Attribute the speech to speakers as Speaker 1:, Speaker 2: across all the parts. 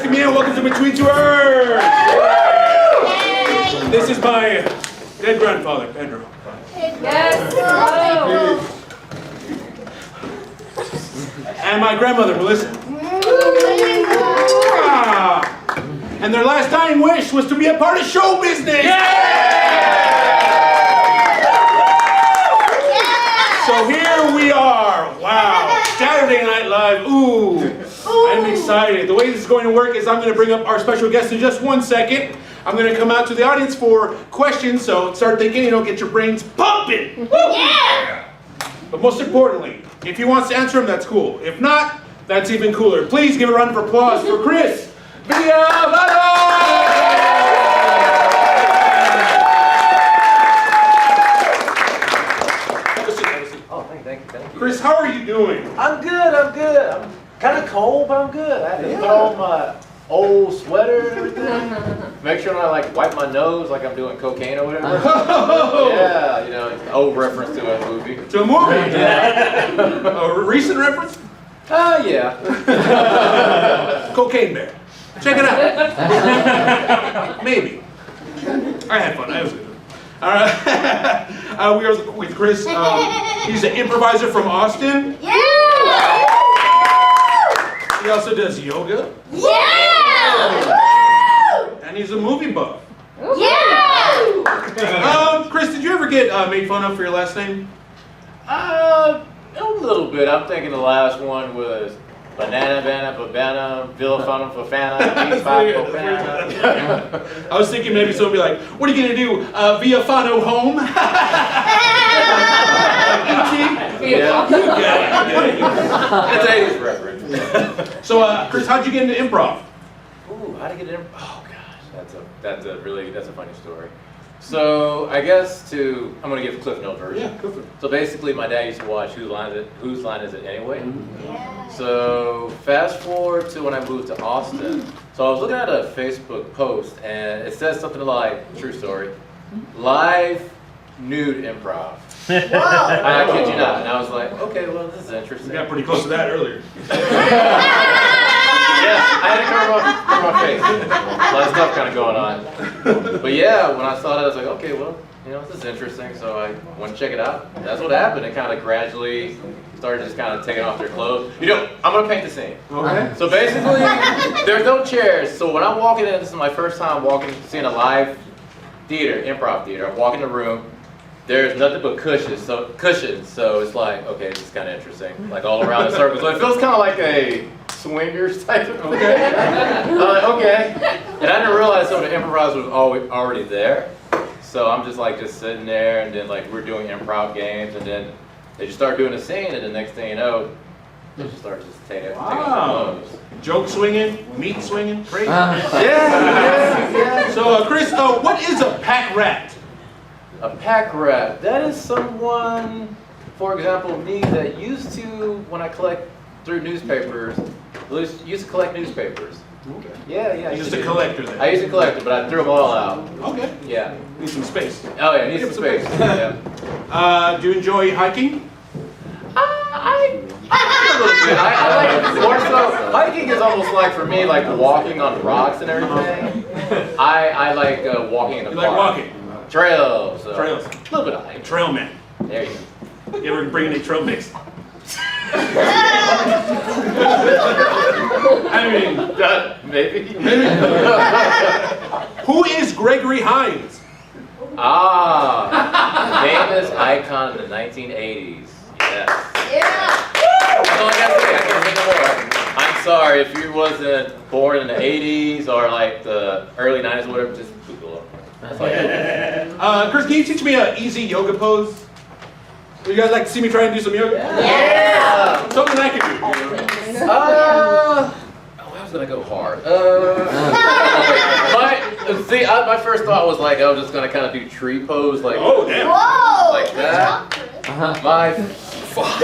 Speaker 1: Escamilla, and welcome to Between Two Urns. This is my dead grandfather, Pedro.
Speaker 2: Yes.
Speaker 1: And my grandmother, Melissa. And their last dying wish was to be a part of show business. So here we are. Wow. Saturday Night Live. Ooh. I'm excited. The way this is going to work is I'm going to bring up our special guest in just 1 second. I'm going to come out to the audience for questions, so start thinking, get your brains pumping.
Speaker 2: Yeah.
Speaker 1: But most importantly, if he wants to answer them, that's cool. If not, that's even cooler. Please give a round of applause for Chris Villafona!
Speaker 3: Thank you.
Speaker 1: Chris, how are you doing?
Speaker 3: I'm good. I'm kind of cold, but I'm good. I had to put on my old sweater and everything. Make sure I wipe my nose like I'm doing cocaine or whatever. Yeah, old reference to a movie.
Speaker 1: To a movie?
Speaker 3: Yeah.
Speaker 1: A recent reference?
Speaker 3: Yeah.
Speaker 1: Cocaine Bear. Check it out. Maybe. I had fun. I was good. All right. We are with Chris. He's an improviser from Austin.
Speaker 2: Yeah.
Speaker 1: He also does yoga.
Speaker 2: Yeah.
Speaker 1: And he's a movie buff.
Speaker 2: Yeah.
Speaker 1: Chris, did you ever get made fun of for your last name?
Speaker 3: A little bit. I'm thinking the last one was Banana, Villafona,
Speaker 1: I was thinking maybe someone would be like, what are you going to do? Villafona home?
Speaker 3: Yeah. It's 80s reference.
Speaker 1: So, Chris, how'd you get into improv?
Speaker 3: Ooh, how to get in? Oh gosh, that's a funny story. So I guess I'm gonna give Cliff Note version.
Speaker 1: Yeah, go for it.
Speaker 3: So basically, my dad used to watch Whose Line Is It Anyway?
Speaker 2: Yeah.
Speaker 3: So fast forward to when I moved to Austin. So I was looking at a Facebook post, and it says something like, true story, live nude improv.
Speaker 2: Whoa.
Speaker 3: I kid you not. And I was like, okay, well, this is interesting.
Speaker 1: We got pretty close to that earlier.
Speaker 3: Yeah, I had to cover my face. A lot of stuff kind of going on. But yeah, when I saw that, I was like, okay, well, this is interesting. So I went to check it out. And that's what happened. It kind of gradually started just kind of taking off their clothes. I'm going to paint the scene.
Speaker 1: Okay.
Speaker 3: So basically, there's no chairs. So when I'm walking in, this is my first time seeing a live theater, improv theater. I'm walking the room. There's nothing but cushions. So it's like, okay, this is kind of interesting. Like all around the circle. So it feels kind of like a swingers type of thing. Okay. I'm like, okay. And I didn't realize some of the improvisers was already there. So I'm just sitting there, and then we're doing improv games, and then they just start doing a scene, and the next thing you know, they just start taking off their clothes.
Speaker 1: Joke swinging, meat swinging, crazy.
Speaker 3: Yeah.
Speaker 1: So, Chris, what is a pack rat?
Speaker 3: A pack rat. That is someone, for example, me that used to, when I collect through newspapers, used to collect newspapers.
Speaker 1: Okay.
Speaker 3: Yeah.
Speaker 1: You're just a collector then.
Speaker 3: I used to collect them, but I threw them all out.
Speaker 1: Okay.
Speaker 3: Yeah.
Speaker 1: Need some space.
Speaker 3: Oh yeah, need some space. Yeah.
Speaker 1: Do you enjoy hiking?
Speaker 3: A little bit. I like more so. Hiking is almost like for me, like walking on rocks and everything. I like walking in the park.
Speaker 1: You like walking?
Speaker 3: Trails.
Speaker 1: Trails.
Speaker 3: A little bit of hiking.
Speaker 1: Trail man.
Speaker 3: There you go.
Speaker 1: You ever bring any trail mix? I mean,
Speaker 3: maybe.
Speaker 1: Who is Gregory Hines?
Speaker 3: Famous icon in the 1980s. Yes.
Speaker 2: Yeah.
Speaker 3: That's all I gotta say. I can't think of more. I'm sorry if you wasn't born in the 80s or the early 90s or whatever. Just Google it. That's all I got.
Speaker 1: Chris, can you teach me an easy yoga pose? Would you guys like to see me try and do some yoga?
Speaker 2: Yeah.
Speaker 1: Something I can do.
Speaker 3: I was gonna go hard. My first thought was I was just gonna kind of do tree pose,
Speaker 1: Oh damn.
Speaker 2: Whoa.
Speaker 3: Like that. Fuck.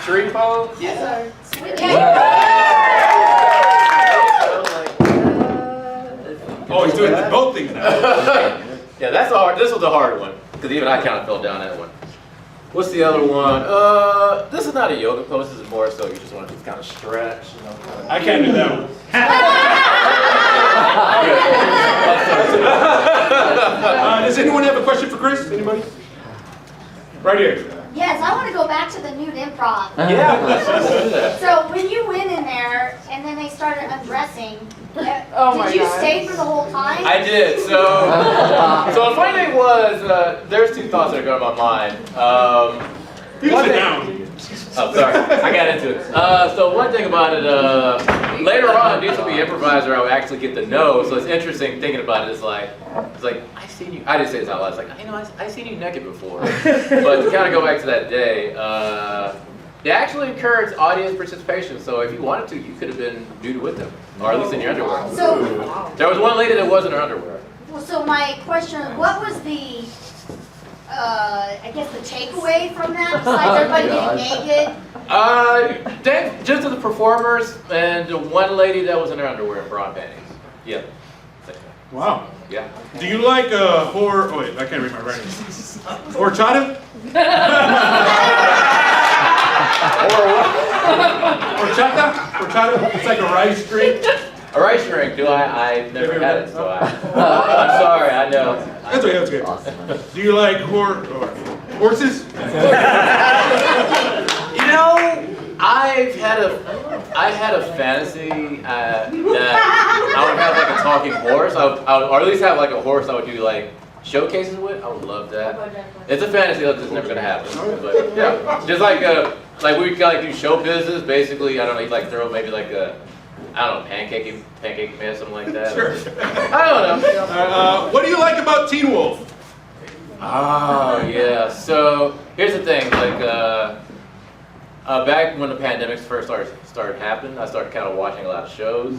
Speaker 3: Tree pose.
Speaker 2: Yeah.
Speaker 1: Oh, he's doing both things now.
Speaker 3: Yeah, that's hard. This was a hard one because even I kind of fell down that one. What's the other one? This is not a yoga pose. This is more so you just want to just kind of stretch. You know, kind of.
Speaker 1: I can't do that one. Does anyone have a question for Chris? Anybody? Right here.
Speaker 2: Yes, I want to go back to the nude improv.
Speaker 3: Yeah, let's do that.
Speaker 2: So when you went in there and then they started undressing,
Speaker 4: Oh my
Speaker 2: did you
Speaker 4: gosh.
Speaker 2: stay for the whole time?
Speaker 3: I did. So the funny thing was, there's two thoughts that go in my mind.
Speaker 1: You
Speaker 3: One
Speaker 1: sit
Speaker 3: thing-
Speaker 1: down.
Speaker 3: Oh, sorry. I got into it. So one thing about it, later on, due to the improviser, I would actually get to know. So it's interesting thinking about it. It's like I seen you. I didn't say this out loud. It's like I seen you naked before. But to kind of go back to that day, they actually encouraged audience participation. So if you wanted to, you could have been nude with them, or at least in your underwear.
Speaker 2: So,
Speaker 3: There was one lady that was in her underwear.
Speaker 2: well, so my question, what was the, I guess the takeaway from that, besides everybody getting naked?
Speaker 3: Just to the performers and the one lady that was in her underwear and bra and panties. Yeah.
Speaker 1: Wow.
Speaker 3: Yeah.
Speaker 1: Do you like horror? Oh wait, I can't read my writing. Horchata? Horchata? Horchata? It's like a rice drink.
Speaker 3: A rice drink? I've never had it, so I'm sorry. I know.
Speaker 1: That's okay. That's okay. Do you like horses?
Speaker 3: You know, I had a fantasy that I would have like a talking horse. I would, or at least have like a horse I would do like showcases with. I would love that. It's a fantasy that's just never gonna happen. But yeah, just like we could like do show business. Basically, I don't know, like throw maybe like a pancake man, something like that.
Speaker 1: Sure.
Speaker 3: I don't know.
Speaker 1: What do you like about Teen Wolf?
Speaker 3: Oh yeah. So here's the thing, like back when the pandemics first started happening, I started kind of watching a lot of shows.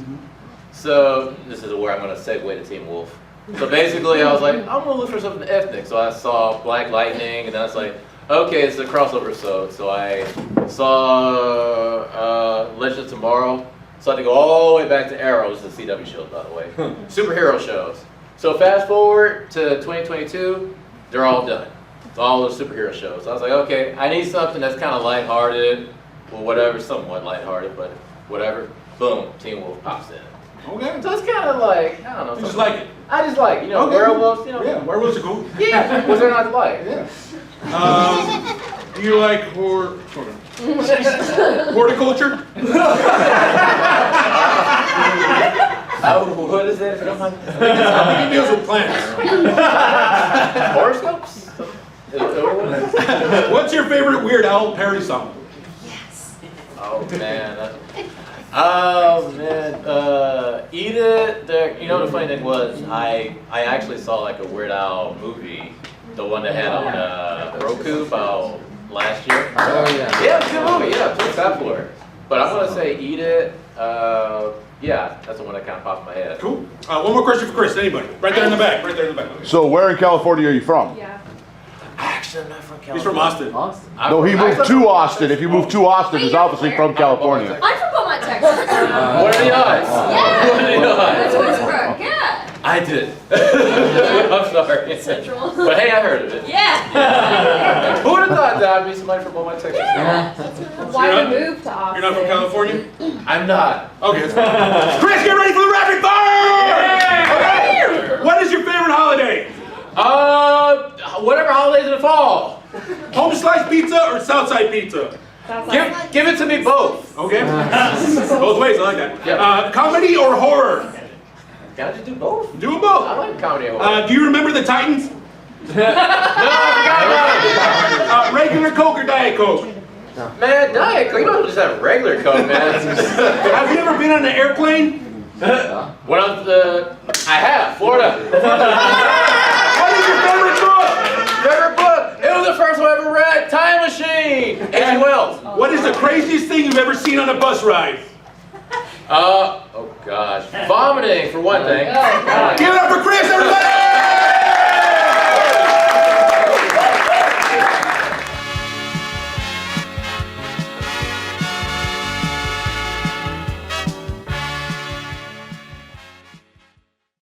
Speaker 3: So this is where I'm going to segue to Teen Wolf. So basically, I was like, I'm going to look for something ethnic. So I saw Black Lightning, and then I was like, okay, it's a crossover. So I saw Legend of Tomorrow. So I had to go all the way back to Arrow, which is a CW show, by the way. Superhero shows. So fast forward to 2022, they're all done. It's all the superhero shows. So I was like, okay, I need something that's kind of lighthearted, or whatever, somewhat lighthearted, but whatever. Boom, Teen Wolf pops in.
Speaker 1: Okay.
Speaker 3: So it's kind of like, I don't know.
Speaker 1: You just like it?
Speaker 3: I just like,
Speaker 1: Okay.
Speaker 3: werewolves,
Speaker 1: Yeah, werewolves are cool.
Speaker 3: Yeah, what's there not to like?
Speaker 1: Yeah. Do you like horticulture?
Speaker 3: What is that? If you don't mind?
Speaker 1: He deals with plants.
Speaker 3: Horoscopes?
Speaker 1: What's your favorite Weird Al parody song?
Speaker 3: Oh man, Eat It. You know the funny thing was, I actually saw like a Weird Al movie, the one that had on Roku about last year.
Speaker 5: Oh yeah.
Speaker 3: Yeah, it's a good movie. Yeah, it's excited for it. But I'm gonna say Eat It. Yeah, that's the one that kind of popped in my head.
Speaker 1: Cool. One more question for Chris. Anybody? Right there in the back. Right there in the back.
Speaker 6: So where in California are you from?
Speaker 4: Yeah.
Speaker 3: Actually, I'm not from California.
Speaker 1: He's from Austin.
Speaker 5: Awesome.
Speaker 6: No, he moved to Austin. If you move to Austin, he's obviously from California.
Speaker 2: I'm from Beaumont, Texas.
Speaker 3: What are the odds?
Speaker 2: Yeah.
Speaker 3: What are the
Speaker 2: That's
Speaker 3: odds?
Speaker 2: Pittsburgh, yeah.
Speaker 3: I did. I'm sorry.
Speaker 2: Central.
Speaker 3: But hey, I heard of it.
Speaker 2: Yeah.
Speaker 3: Who would have thought that I'd be somebody from Beaumont, Texas?
Speaker 4: Why
Speaker 1: You're
Speaker 4: we
Speaker 1: not-
Speaker 4: moved to Austin?
Speaker 1: You're not from California?
Speaker 3: I'm not.
Speaker 1: Okay. That's fine. Chris, get ready for the rapid fire! Okay. What is your favorite holiday?
Speaker 3: Whatever holidays in the fall.
Speaker 1: Home slice pizza or Southside pizza?
Speaker 3: Give it to me both.
Speaker 1: Okay. Both ways. I like that.
Speaker 3: Yeah.
Speaker 1: Comedy or horror?
Speaker 3: Can I just do both?
Speaker 1: Do them
Speaker 3: I
Speaker 1: both.
Speaker 3: like comedy and horror.
Speaker 1: Do you remember the Titans?
Speaker 3: No, I forgot about
Speaker 1: Regular Coke or Diet Coke?
Speaker 3: it. Man, Diet Coke. You don't just have regular Coke, man.
Speaker 1: Have you ever been on an airplane?
Speaker 3: When I was, I have, Florida.
Speaker 1: What is your favorite book?
Speaker 3: Favorite book? It was the first one I ever read. Time Machine. H.G. Wells.
Speaker 1: What is the craziest thing you've ever seen on a bus ride?
Speaker 3: Oh gosh. Vomiting for one thing.
Speaker 4: Oh, God.
Speaker 1: Give it up for Chris, everybody!